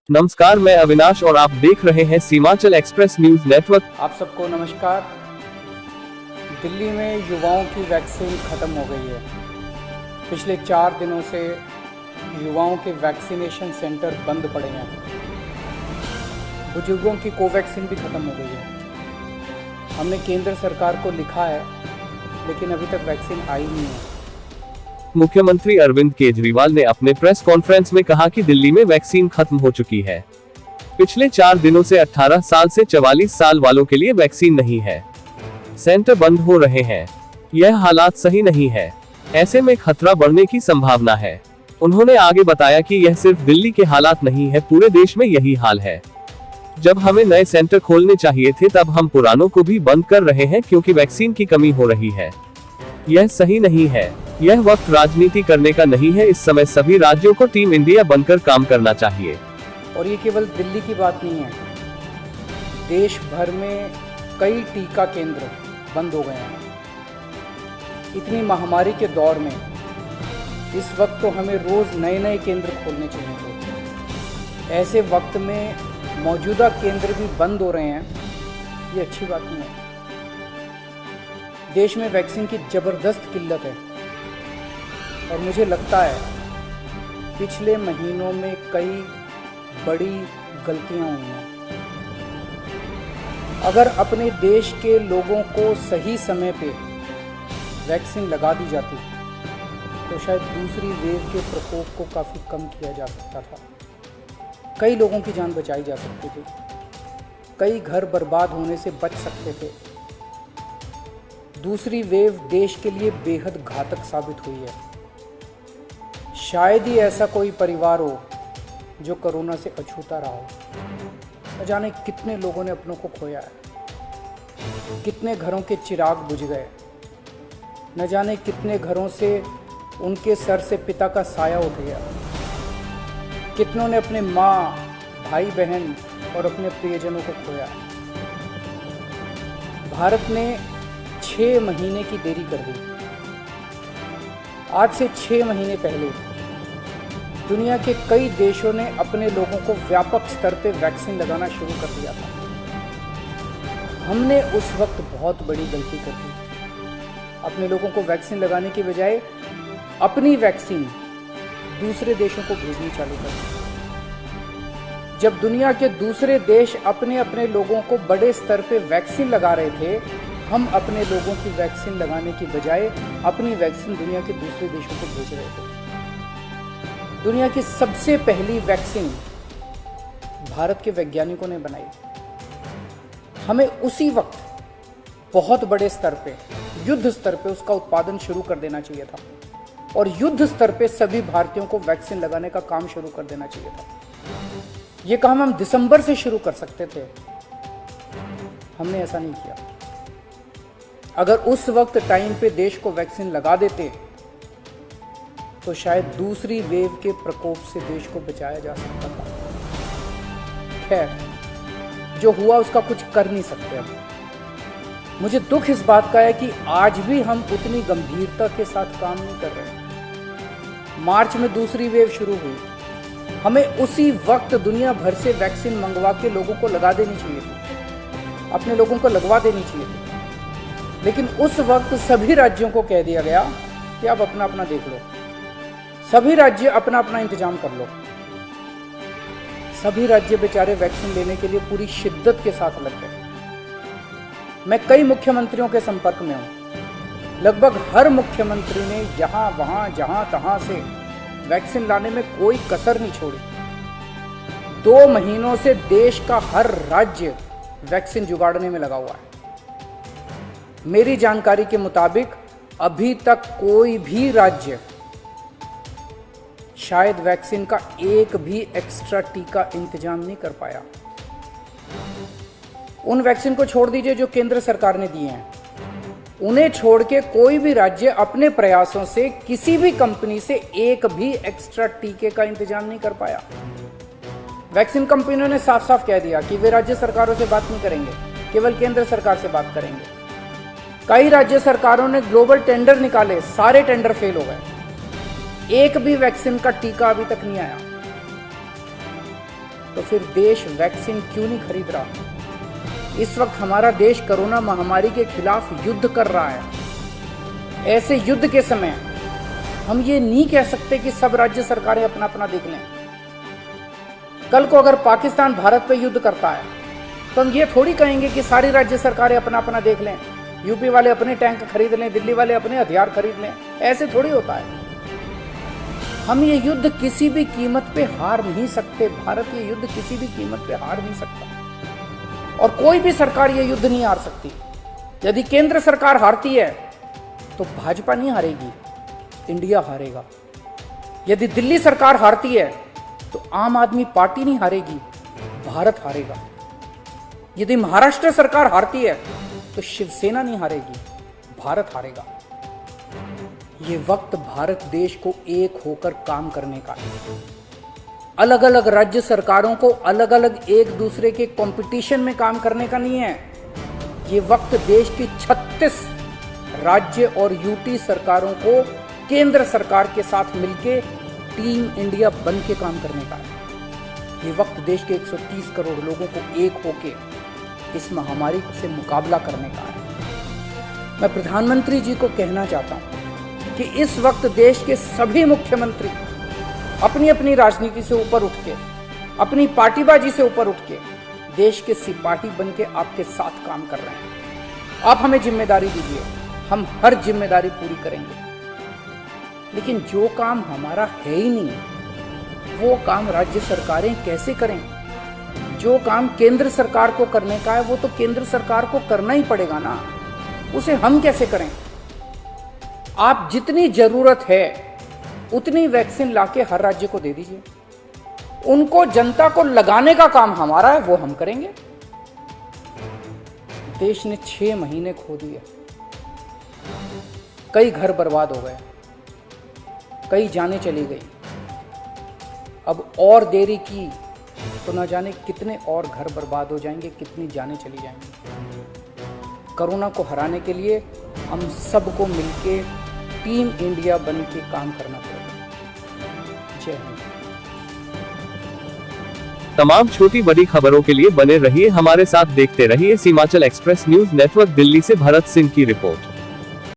नमस्कार, मैं अविनाश और आप देख रहे हैं सीमांचल एक्सप्रेस न्यूज नेटवर्क। आप सबको नमस्कार। दिल्ली में युवाओं की वैक्सीन ख़त्म हो गई है। पिछले 4 दिनों से युवाओं के वैक्सीनेशन सेंटर बंद पड़े हैं। बुजुर्गों की कोवैक्सीन भी ख़त्म हो गई है। हमने केंद्र सरकार को लिखा है, लेकिन अभी तक वैक्सीन आई नहीं है। मुख्यमंत्री अरविंद केजरीवाल ने अपने प्रेस कॉन्फ्रेंस में कहा कि दिल्ली में वैक्सीन खत्म हो चुकी है। पिछले 4 दिनों से 18 साल से 44 साल वालों के लिए वैक्सीन नहीं है। सेंटर बंद हो रहे हैं। यह हालात सही नहीं है। ऐसे में खतरा बढ़ने की संभावना है। उन्होंने आगे बताया कि यह सिर्फ दिल्ली के हालात नहीं है, पूरे देश में यही हाल है। जब हमें नए सेंटर खोलने चाहिए थे, तब हम पुरानों को भी बंद कर रहे हैं क्योंकि वैक्सीन की कमी हो रही है। यह सही नहीं है। यह वक्त राजनीति करने का नहीं है। इस समय सभी राज्यों को टीम इंडिया बनकर काम करना चाहिए। और ये केवल दिल्ली की बात नहीं है, देश भर में कई टीका केंद्र बंद हो गए हैं। इतनी महामारी के दौर में इस वक्त तो हमें रोज नए नए केंद्र खोलने चाहिए थे। ऐसे वक्त में मौजूदा केंद्र भी बंद हो रहे हैं, ये अच्छी बात नहीं है। देश में वैक्सीन की जबरदस्त किल्लत है और मुझे लगता है पिछले महीनों में कई बड़ी गलतियां हुई हैं। अगर अपने देश के लोगों को सही समय पे वैक्सीन लगा दी जाती तो शायद दूसरी वेव के प्रकोप को काफ़ी कम किया जा सकता था। कई लोगों की जान बचाई जा सकती थी। कई घर बर्बाद होने से बच सकते थे। दूसरी वेव देश के लिए बेहद घातक साबित हुई है। शायद ही ऐसा कोई परिवार हो जो कोरोना से अछूता रहा हो। न जाने कितने लोगों ने अपनों को खोया है, कितने घरों के चिराग बुझ गए, न जाने कितने घरों से उनके सर से पिता का साया उठ गया, कितनों ने अपने माँ, भाई बहन और अपने प्रियजनों को खोया। भारत ने 6 महीने की देरी कर दी। आज से 6 महीने पहले दुनिया के कई देशों ने अपने लोगों को व्यापक स्तर पे वैक्सीन लगाना शुरू कर दिया था। हमने उस वक्त बहुत बड़ी गलती कर दी। अपने लोगों को वैक्सीन लगाने की बजाय अपनी वैक्सीन दूसरे देशों को भेजनी चालू कर दी। जब दुनिया के दूसरे देश अपने अपने लोगों को बड़े स्तर पे वैक्सीन लगा रहे थे, हम अपने लोगों की वैक्सीन लगाने की बजाय अपनी वैक्सीन दुनिया के दूसरे देशों को भेज रहे थे। दुनिया की सबसे पहली वैक्सीन भारत के वैज्ञानिकों ने बनाई। हमें उसी वक्त बहुत बड़े स्तर पे, युद्ध स्तर पे उसका उत्पादन शुरू कर देना चाहिए था और युद्ध स्तर पे सभी भारतीयों को वैक्सीन लगाने का काम शुरू कर देना चाहिए था। यह काम हम दिसंबर से शुरू कर सकते थे। हमने ऐसा नहीं किया। अगर उस वक्त टाइम पे देश को वैक्सीन लगा देते तो शायद दूसरी वेव के प्रकोप से देश को बचाया जा सकता था। खैर, जो हुआ उसका कुछ कर नहीं सकते। अब मुझे दुख इस बात का है कि आज भी हम उतनी गंभीरता के साथ काम नहीं कर रहे। मार्च में दूसरी वेव शुरू हुई। हमें उसी वक्त दुनिया भर से वैक्सीन मंगवा के लोगों को लगा देनी चाहिए थी, अपने लोगों को लगवा देनी चाहिए थी। लेकिन उस वक्त सभी राज्यों को कह दिया गया कि आप अपना अपना देख लो, सभी राज्य अपना अपना इंतजाम कर लो। सभी राज्य बेचारे वैक्सीन लेने के लिए पूरी शिद्दत के साथ लग गए। मैं कई मुख्यमंत्रियों के संपर्क में हूं। लगभग हर मुख्यमंत्री ने यहां वहां जहां तहां से वैक्सीन लाने में कोई कसर नहीं छोड़ी। 2 महीनों से देश का हर राज्य वैक्सीन जुगाड़ने में लगा हुआ है। मेरी जानकारी के मुताबिक अभी तक कोई भी राज्य शायद वैक्सीन का एक भी एक्स्ट्रा टीका इंतजाम नहीं कर पाया। उन वैक्सीन को छोड़ दीजिए जो केंद्र सरकार ने दिए हैं, उन्हें छोड़ के कोई भी राज्य अपने प्रयासों से किसी भी कंपनी से एक भी एक्स्ट्रा टीके का इंतजाम नहीं कर पाया। वैक्सीन कंपनियों ने साफ साफ कह दिया कि वे राज्य सरकारों से बात नहीं करेंगे, केवल केंद्र सरकार से बात करेंगे। कई राज्य सरकारों ने ग्लोबल टेंडर निकाले, सारे टेंडर फेल हो गए। एक भी वैक्सीन का टीका अभी तक नहीं आया। तो फिर देश वैक्सीन क्यों नहीं खरीद रहा? इस वक्त हमारा देश कोरोना महामारी के खिलाफ युद्ध कर रहा है। ऐसे युद्ध के समय हम ये नहीं कह सकते कि सब राज्य सरकारें अपना अपना देख लें। कल को अगर पाकिस्तान भारत पे युद्ध करता है तो हम ये थोड़ी कहेंगे कि सारी राज्य सरकारें अपना अपना देख लें, यूपी वाले अपने टैंक खरीद लें, दिल्ली वाले अपने हथियार खरीद लें। ऐसे थोड़ी होता है। हम ये युद्ध किसी भी कीमत पे हार नहीं सकते। भारत ये युद्ध किसी भी कीमत पे हार नहीं सकता और कोई भी सरकार ये युद्ध नहीं हार सकती। यदि केंद्र सरकार हारती है तो भाजपा नहीं हारेगी, इंडिया हारेगा। यदि दिल्ली सरकार हारती है तो आम आदमी पार्टी नहीं हारेगी, भारत हारेगा। यदि महाराष्ट्र सरकार हारती है तो शिवसेना नहीं हारेगी, भारत हारेगा। ये वक्त भारत देश को एक होकर काम करने का है। अलग अलग राज्य सरकारों को अलग अलग एक दूसरे के कंपटीशन में काम करने का नहीं है। ये वक्त देश की 36 राज्य और यूटी सरकारों को केंद्र सरकार के साथ मिलकर टीम इंडिया बन के काम करने का है। ये वक्त देश के 130 करोड़ लोगों को एक होके इस महामारी से मुकाबला करने का है। मैं प्रधानमंत्री जी को कहना चाहता हूं कि इस वक्त देश के सभी मुख्यमंत्री अपनी अपनी राजनीति से ऊपर उठ के, अपनी पार्टीबाजी से ऊपर उठ के देश के सिपाही बन के आपके साथ काम कर रहे हैं। आप हमें जिम्मेदारी दीजिए, हम हर जिम्मेदारी पूरी करेंगे। लेकिन जो काम हमारा है ही नहीं वो काम राज्य सरकारें कैसे करें? जो काम केंद्र सरकार को करने का है वो तो केंद्र सरकार को करना ही पड़ेगा ना, उसे हम कैसे करें? आप जितनी जरूरत है उतनी वैक्सीन लाके हर राज्य को दे दीजिए। उनको जनता को लगाने का काम हमारा है, वो हम करेंगे। देश ने 6 महीने खो दिए, कई घर बर्बाद हो गए, कई जानें चली गई। अब और देरी की तो ना जाने कितने और घर बर्बाद हो जाएंगे, कितनी जानें चली जाएंगी। कोरोना को हराने के लिए हम सबको मिलके टीम इंडिया बन के काम करना पड़ेगा। जय हिंद। तमाम छोटी बड़ी खबरों के लिए बने रहिए हमारे साथ, देखते रहिए Seemanchal express news network. Delhi से भरत सिंह की रिपोर्ट।